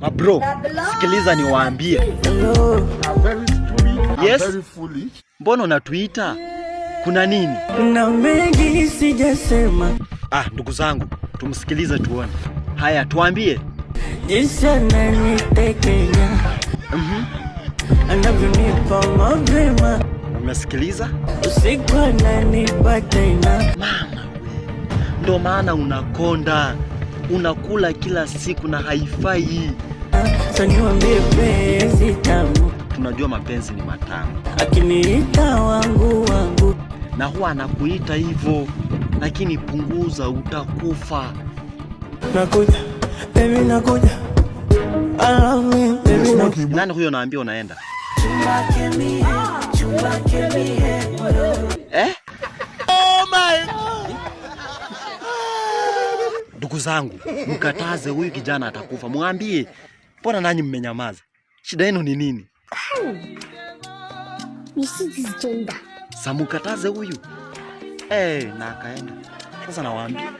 Mabro, sikiliza niwaambie. Yes? Mbona unatuita? Kuna nini? Na mengi sijasema. Ndugu zangu, tumsikilize tuone. Haya, tuambie. Jinsi ananitekenya. Anavyonipa mapema. Umesikiliza? Usiku ananipa tena. Mama we, ndo maana unakonda. Unakula kila siku na haifai. Sasa niwaambie penzi tamu. Tunajua mapenzi ni matamu. Akiniita wangu. Na huwa anakuita hivyo, lakini punguza, utakufa. Nakuja, baby nakuja. I love me, baby nakuja. Nani huyo naambia unaenda? Oh my. Ndugu zangu, mkataze huyu kijana atakufa. Mwambie, mbona nanyi mmenyamaza? Shida yenu ni nini? Nisijenda. Samukataze huyu. Na akaenda. Sasa nawaambia.